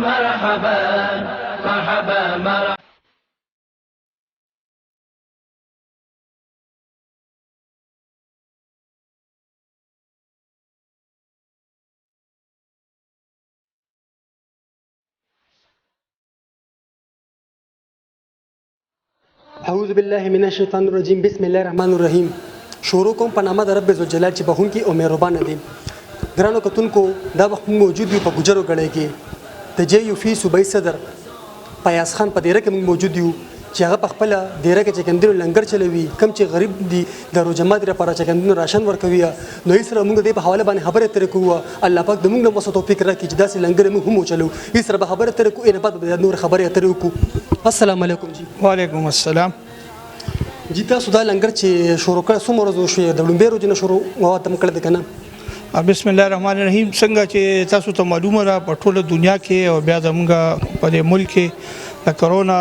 مرحبا مرحبا مرحبا. اعوذ بالله من الشیطان الرجیم. بسم الله الرحمن الرحیم. شروع کوم په نامه د رب ذوالجلال چې بخونکی او مهربان دی. ګرانو کتونکو دا وخت موجود یو په ګجرو غړې کې د جې یو فی صوبای صدر پیاس خان په دیره کې موجود یو چې هغه په خپل دیره کې چې کندرو لنګر چلوي کم چې غریب دي د روجمات لپاره چې کندرو راشن ورکوي نو یې سره موږ د په حواله باندې خبره ترې کوو. الله پاک د موږ له مسو توفیق راکړي چې داسې لنګر موږ هم وچلو. یې سره به خبره ترې کوو نه بعد نور خبره ترې کوو. السلام علیکم جی. وعلیکم السلام. جی تاسو دا لنګر چې شروع کړ څومره ورځې شوې د لومبې ورځې نه شروع تم کړل دي کنه؟ بسم الله الرحمن الرحیم. څنګه چې تاسو ته معلومه ده په ټوله دنیا کې او بیا زموږ په ملک کې د کرونا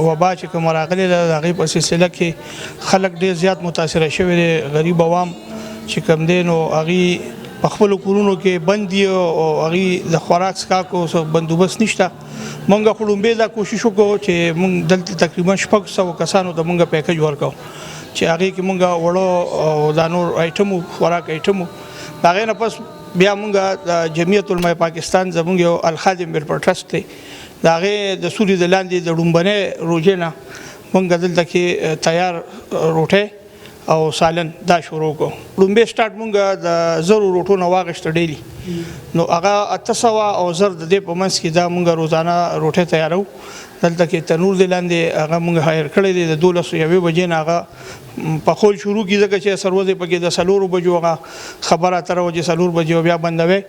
وبا چې کوم راغلی ده هغې په سلسله کې خلک ډېر زیات متاثره شوي دي. غریب عوام چې کوم دی نو هغې په خپلو کورونو کې بند دي او هغې د خوراک څښاکو بندوبست نشته. مونږ خو لومبې دا کوشش وکړو چې مونږ دلته تقریبا 600 کسانو ته مونږ پیکج ورکړو چې هغې کې مونږ وړو او دا نور آیټمو خوراک آیټمو د هغې نه پس بیا مونږ د جمعیت علماء پاکستان زمونږ یو الخادم ویلفیر ټرسټ دی د هغې د سوري د لاندې د لومبنۍ روژې نه مونږ دلته کې تیار روټۍ او سالن دا شروع کو. لومبې سٹارټ مونږ د 1000 روټو نه واغشته ډیلی نو هغه 800 او 1000 د دې په منځ کې دا مونږ روزانه روټۍ تیارو. دلته کې تنور دی لاندې هغه مونږ هایر کړی دی د 12:01 بجې نه هغه پخول شروع کی ځکه چې سروځي پکې د 4 بجو هغه خبره تر وجه 4 بجې بیا بندوي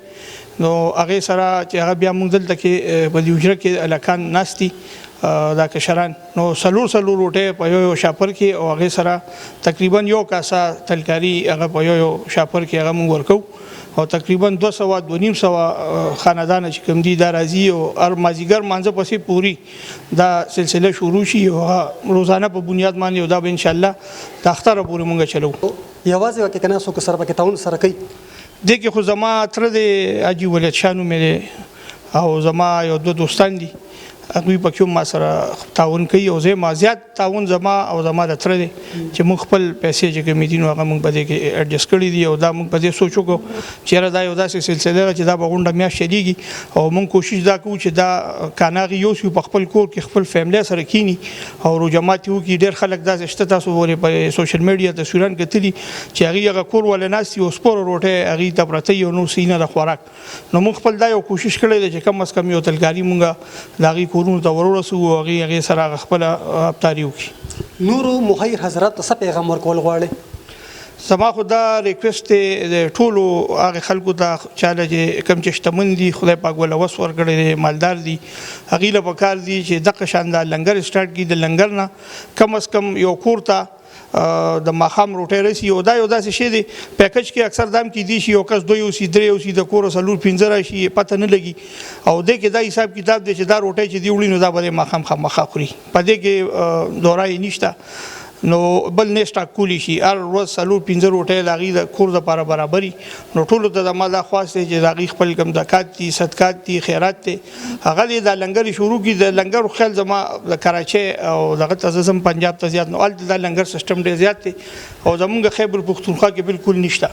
نو هغه سره چې هغه بیا مونږ دلته کې په دې حجره کې الکان ناشتي دا کشران نو سلور روټه په یو شاپر کې او هغه سره تقریبا یو کاسه تلکاری هغه په یو شاپر کې هغه مونږ ورکو او تقریبا 200 خاندان چې کوم دي دا راځي او هر مازیګر مانځه پسې پوری دا سلسله شروع شي او روزانه په بنیاد باندې او دا به ان شاء الله د اختر پورې مونږ چلو. یوازې وکه کنه سو سره پکې تاون سره کوي د کې خو زما تر دې اجي ولید شانو مې او زما یو دو دوستان دي هغوی پکې ما سره تعاون کوي او زه ما زیات تعاون زما او زما د تر دی چې موږ خپل پیسې چې کومې دي نو هغه موږ په دې کې اډجسټ کړي دي او دا موږ په دې سوچ وکړو چې دا یو داسې سلسله چې دا به غونډه میاشت چلیږي او موږ کوشش دا کوو چې دا کاناغي یو په خپل کور کې خپل فیملی سره کینی او روجمات یو کې ډېر خلک داسې شته تاسو ورې په سوشل میډیا تصویران کتلي چې هغه کور ول ناستي او سپور روټه هغه ته پرته یو نو سینه د خوراک نو موږ خپل دا یو کوشش کړی چې کم از کم یو تلګاری موږ لاغي کورونو ته ورسو هغه سره خپل ابتاریو کی. نورو مخیر حضرات څه پیغام ورکول غواړي؟ زما خو دا ریکوست د ټولو هغه خلکو ته چاله چې کم چې شتمن دي خدای پاک ول وس ورکړي مالدار دي هغه له پکار دي چې دغه شاندار لنګر سٹارټ کی د لنګر نه کم از کم یو کورته د ماخام روټۍ رسی او دا یو داسې شی دی پیکج کې اکثر دام کې دي شي یو کس 2 او 3 او د کور سلور 15 راشي پته نه لګي او د کې دا حساب کتاب دی چې دا روټۍ چې دی وړي نو دا به ماخام خامخا خوري په دې کې دورای نشته نو بل نشته کولی شي هر ورځ سلور 15 روټۍ لاغي د کور د لپاره برابرۍ نو ټولو ته د ماده خواسته چې لاغي خپل کم زکات دي صدقات دي خیرات دي هغه د لنګر شروع کی د لنګر خل زما د کراچي او دغه تزم پنجاب ته زیات نو ال د لنګر سیستم ډیر زیات دي او زمونږ خیبر پختونخوا کې بالکل نشته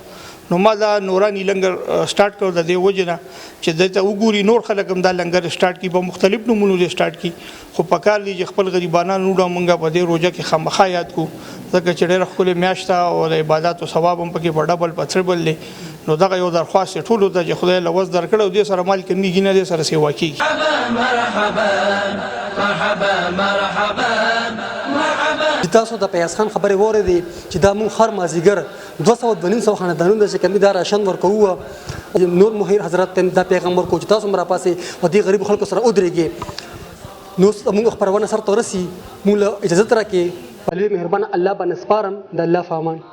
نو ما دا نورانی لنګر سٹارټ کړ د دې وجنه چې دته وګوري نور خلک هم دا لنګر سٹارټ کی په مختلف نمونو سٹارټ کی خو پکار دي چې خپل غریبانو نوډه مونږه په دې روزه کې خامخا یاد کو ځکه چې ډېر خپل میاشت او د عبادت او ثواب هم پکې په ډبل پتربل لې نو دا یو درخواست ټولو ته چې خدای لوز درکړو دې سره مال کمیږي نه دې سره سیوا کیږي. مرحبا مرحبا مرحبا مرحبا. تاسو د پیاس خان خبرې وره دي چې دا مون خر مازیګر 200 خاندانونو چې کمی دا راشن ورکوه نور مخیر حضرات دا پیغام ورکو چې تاسو مرا پاسه و دې غریب خلکو سره ودرېږي نو موږ خبرونه سره تورسي موږ اجازه ترکه په لوی مهربان الله باندې سپارم د الله فامان.